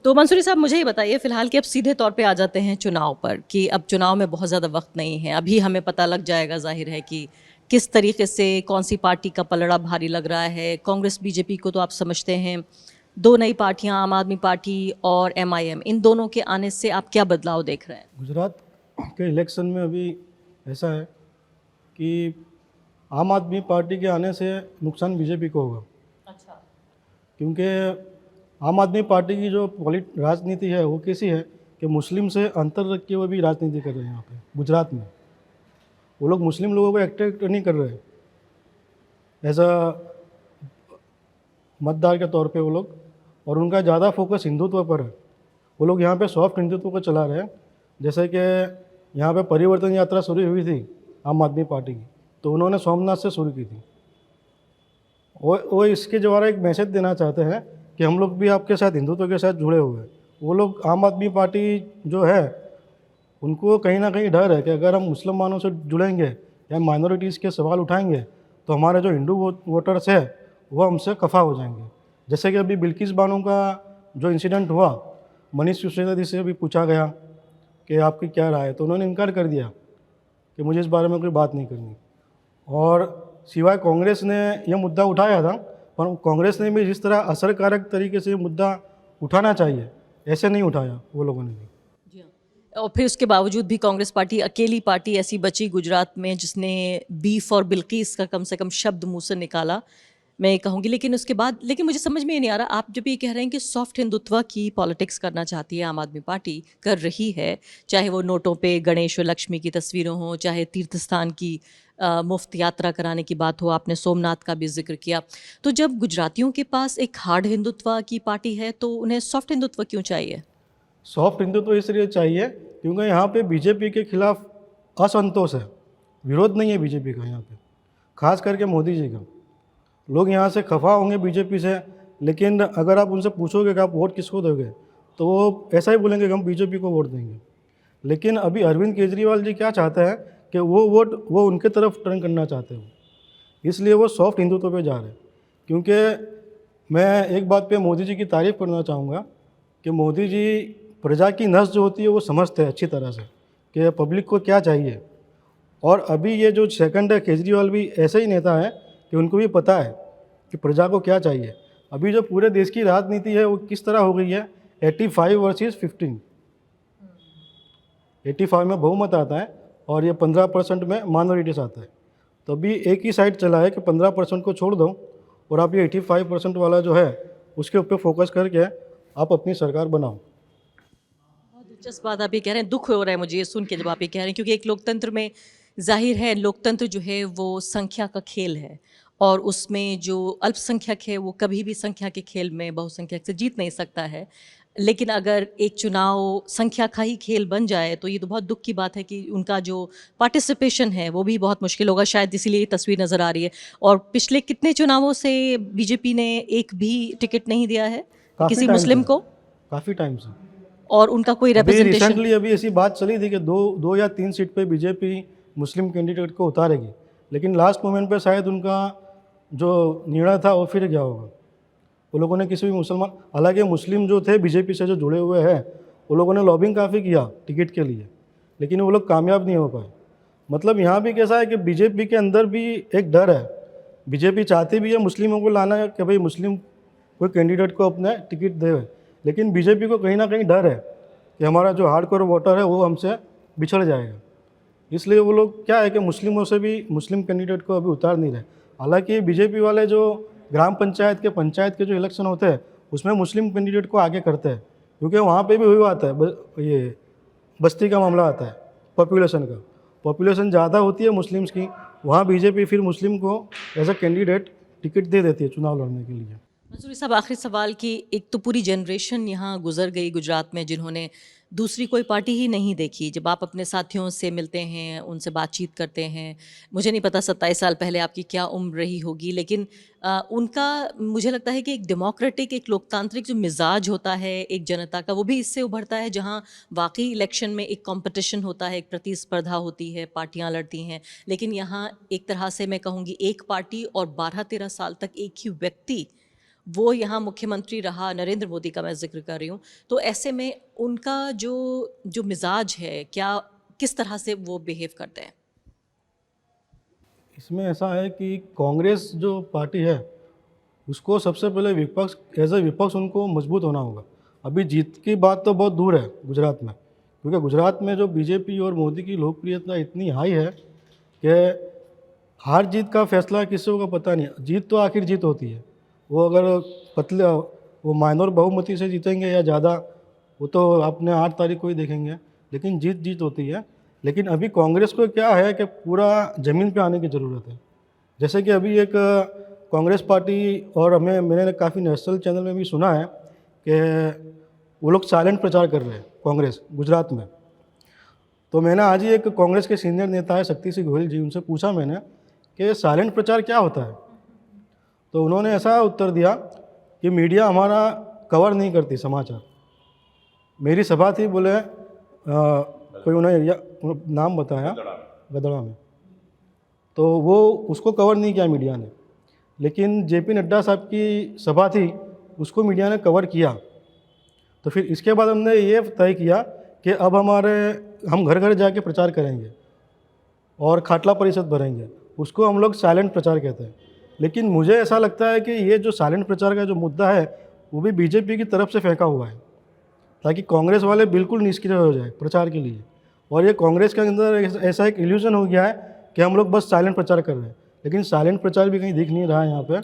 तो मंसूरी साहब मुझे ये बताइए फ़िलहाल कि अब सीधे तौर पे आ जाते हैं चुनाव पर कि अब चुनाव में बहुत ज़्यादा वक्त नहीं है। अभी हमें पता लग जाएगा ज़ाहिर है कि किस तरीके से कौन सी पार्टी का पलड़ा भारी लग रहा है। कांग्रेस बीजेपी को तो आप समझते हैं, दो नई पार्टियां आम आदमी पार्टी और एमआईएम, इन दोनों के आने से आप क्या बदलाव देख रहे हैं? गुजरात के इलेक्शन में अभी ऐसा है कि आम आदमी पार्टी के आने से नुकसान बीजेपी को होगा, अच्छा। क्योंकि आम आदमी पार्टी की जो राजनीति है वो कैसी है कि मुस्लिम से अंतर रख के वो भी राजनीति कर रहे हैं। यहाँ पे गुजरात में वो लोग मुस्लिम लोगों को अट्रैक्ट नहीं कर रहे एज अ मतदार के तौर पे वो लोग, और उनका ज़्यादा फोकस हिंदुत्व पर है। वो लोग यहाँ पे सॉफ्ट हिंदुत्व को चला रहे हैं। जैसे कि यहाँ पे परिवर्तन यात्रा शुरू हुई थी आम आदमी पार्टी की, तो उन्होंने सोमनाथ से शुरू की थी। वो इसके द्वारा एक मैसेज देना चाहते हैं कि हम लोग भी आपके साथ हिंदुत्व के साथ जुड़े हुए हैं। वो लोग आम आदमी पार्टी जो है उनको कहीं ना कहीं डर है कि अगर हम मुसलमानों से जुड़ेंगे या माइनॉरिटीज़ के सवाल उठाएंगे तो हमारे जो हिंदू वोटर्स है वो हमसे खफा हो जाएंगे। जैसे कि अभी बिल्किस बानो का जो इंसिडेंट हुआ, मनीष सिसोदिया से भी पूछा गया कि आपकी क्या राय है, तो उन्होंने इनकार कर दिया कि मुझे इस बारे में कोई बात नहीं करनी। और सिवाय कांग्रेस ने यह मुद्दा उठाया था, पर कांग्रेस ने भी जिस तरह असरकारक तरीके से ये मुद्दा उठाना चाहिए ऐसे नहीं उठाया वो लोगों ने भी। जी हाँ। और फिर उसके बावजूद भी कांग्रेस पार्टी अकेली पार्टी ऐसी बची गुजरात में जिसने बीफ और बिल्किस का कम से कम शब्द मुंह से निकाला, मैं ये कहूँगी। लेकिन उसके बाद लेकिन मुझे समझ में ये नहीं आ रहा, आप जब ये कह रहे हैं कि सॉफ्ट हिंदुत्व की पॉलिटिक्स करना चाहती है आम आदमी पार्टी, कर रही है, चाहे वो नोटों पे गणेश और लक्ष्मी की तस्वीरों हों, चाहे तीर्थ स्थान की मुफ्त यात्रा कराने की बात हो, आपने सोमनाथ का भी जिक्र किया। तो जब गुजरातियों के पास एक हार्ड हिंदुत्व की पार्टी है तो उन्हें सॉफ्ट हिंदुत्व क्यों चाहिए? सॉफ्ट हिंदुत्व तो इसलिए चाहिए क्योंकि यहाँ पे बीजेपी के खिलाफ असंतोष है, विरोध नहीं है बीजेपी का यहाँ पे, खास करके मोदी जी का। लोग यहाँ से खफा होंगे बीजेपी से, लेकिन अगर आप उनसे पूछोगे कि आप वोट किसको दोगे तो वो ऐसा ही बोलेंगे कि हम बीजेपी को वोट देंगे। लेकिन अभी अरविंद केजरीवाल जी क्या चाहते हैं कि वो वोट वो उनके तरफ टर्न करना चाहते हैं, इसलिए वो सॉफ्ट हिंदुत्व पे जा रहे हैं। क्योंकि मैं एक बात पे मोदी जी की तारीफ़ करना चाहूँगा कि मोदी जी प्रजा की नस जो होती है वो समझते हैं अच्छी तरह से कि पब्लिक को क्या चाहिए। और अभी ये जो सेकंड है केजरीवाल भी ऐसे ही नेता है कि उनको भी पता है कि प्रजा को क्या चाहिए। अभी जो पूरे देश की राजनीति है वो किस तरह हो गई है, 85 वर्सेस 15। 85 में बहुमत आता है और ये 15% में माइनॉरिटीज आता है। तो अभी एक ही साइड चला है कि 15% को छोड़ दो और आप ये 85% वाला जो है उसके ऊपर फोकस करके आप अपनी सरकार बनाओ। बहुत दिलचस्प बात आप ये कह रहे हैं, दुख हो रहा है मुझे ये सुन के जब आप ये कह रहे हैं, क्योंकि एक लोकतंत्र में जाहिर है लोकतंत्र जो है वो संख्या का खेल है, और उसमें जो अल्पसंख्यक है वो कभी भी संख्या के खेल में बहुसंख्यक से जीत नहीं सकता है। लेकिन अगर एक चुनाव संख्या का ही खेल बन जाए तो ये तो बहुत दुख की बात है कि उनका जो पार्टिसिपेशन है वो भी बहुत मुश्किल होगा, शायद इसीलिए ये तस्वीर नज़र आ रही है। और पिछले कितने चुनावों से बीजेपी ने एक भी टिकट नहीं दिया है काफ़ी किसी टाइम से, मुस्लिम को, काफ़ी टाइम से। और उनका कोई अभी रिप्रेजेंटेशन। रिसेंटली अभी ऐसी बात चली थी कि दो या तीन सीट पे बीजेपी मुस्लिम कैंडिडेट को उतारेगी, लेकिन लास्ट मोमेंट पे शायद उनका जो निर्णय था वो फिर गया होगा। वो लोगों ने किसी भी मुसलमान, हालांकि मुस्लिम जो थे बीजेपी से जो जुड़े हुए हैं वो लोगों ने लॉबिंग काफ़ी किया टिकट के लिए, लेकिन वो लोग कामयाब नहीं हो पाए। मतलब यहाँ भी कैसा है कि बीजेपी के अंदर भी एक डर है। बीजेपी चाहती भी है मुस्लिमों को लाना कि भाई मुस्लिम कोई कैंडिडेट को अपना टिकट दे, लेकिन बीजेपी को कहीं ना कहीं डर है कि हमारा जो हार्डकोर वोटर है वो हमसे बिछड़ जाएगा। इसलिए वो लोग क्या है कि मुस्लिमों से भी मुस्लिम कैंडिडेट को अभी उतार नहीं रहे। हालांकि बीजेपी वाले जो ग्राम पंचायत के जो इलेक्शन होते हैं उसमें मुस्लिम कैंडिडेट को आगे करते हैं, क्योंकि वहाँ पे भी हुआ आता है ये बस्ती का मामला आता है, पॉपुलेशन का। पॉपुलेशन ज़्यादा होती है मुस्लिम्स की, वहाँ बीजेपी फिर मुस्लिम को एज अ कैंडिडेट टिकट दे देती है चुनाव लड़ने के लिए। मंसूरी साहब, आखिरी सवाल कि एक तो पूरी जनरेशन यहाँ गुजर गई गुजरात में जिन्होंने दूसरी कोई पार्टी ही नहीं देखी। जब आप अपने साथियों से मिलते हैं, उनसे बातचीत करते हैं, मुझे नहीं पता 27 साल पहले आपकी क्या उम्र रही होगी, लेकिन उनका मुझे लगता है कि एक डेमोक्रेटिक, एक लोकतांत्रिक जो मिजाज होता है एक जनता का, वो भी इससे उभरता है जहाँ वाकई इलेक्शन में एक कंपटीशन होता है, एक प्रतिस्पर्धा होती है, पार्टियाँ लड़ती हैं। लेकिन यहाँ एक तरह से मैं कहूँगी एक पार्टी और 12-13 साल तक एक ही व्यक्ति वो यहाँ मुख्यमंत्री रहा, नरेंद्र मोदी का मैं जिक्र कर रही हूँ, तो ऐसे में उनका जो जो मिजाज है, क्या किस तरह से वो बिहेव करते हैं? इसमें ऐसा है कि कांग्रेस जो पार्टी है उसको सबसे पहले विपक्ष एज ए विपक्ष उनको मजबूत होना होगा। अभी जीत की बात तो बहुत दूर है गुजरात में, क्योंकि गुजरात में जो बीजेपी और मोदी की लोकप्रियता इतनी हाई है कि हार जीत का फैसला किसी को पता नहीं। जीत तो आखिर जीत होती है, वो अगर पतले वो माइनर बहुमती से जीतेंगे या ज़्यादा, वो तो अपने 8 तारीख को ही देखेंगे, लेकिन जीत जीत होती है। लेकिन अभी कांग्रेस को क्या है कि पूरा ज़मीन पे आने की ज़रूरत है। जैसे कि अभी एक कांग्रेस पार्टी, और मैंने काफ़ी नेशनल चैनल में भी सुना है कि वो लोग साइलेंट प्रचार कर रहे हैं कांग्रेस गुजरात में। तो मैंने आज ही एक कांग्रेस के सीनियर नेता है शक्ति सिंह गोहिल जी, उनसे पूछा मैंने कि साइलेंट प्रचार क्या होता है। तो उन्होंने ऐसा उत्तर दिया कि मीडिया हमारा कवर नहीं करती समाचार। मेरी सभा थी, बोले कोई उन्होंने एरिया नाम बताया गदड़ा में, तो वो उसको कवर नहीं किया मीडिया ने, लेकिन जेपी नड्डा साहब की सभा थी उसको मीडिया ने कवर किया। तो फिर इसके बाद हमने ये तय किया कि अब हम घर घर जाके प्रचार करेंगे और खाटला परिषद भरेंगे, उसको हम लोग साइलेंट प्रचार कहते हैं। लेकिन मुझे ऐसा लगता है कि ये जो साइलेंट प्रचार का जो मुद्दा है वो भी बीजेपी की तरफ से फेंका हुआ है, ताकि कांग्रेस वाले बिल्कुल निष्क्रिय हो जाए प्रचार के लिए। और ये कांग्रेस के अंदर ऐसा एक इल्यूजन हो गया है कि हम लोग बस साइलेंट प्रचार कर रहे हैं, लेकिन साइलेंट प्रचार भी कहीं दिख नहीं रहा है यहाँ पे।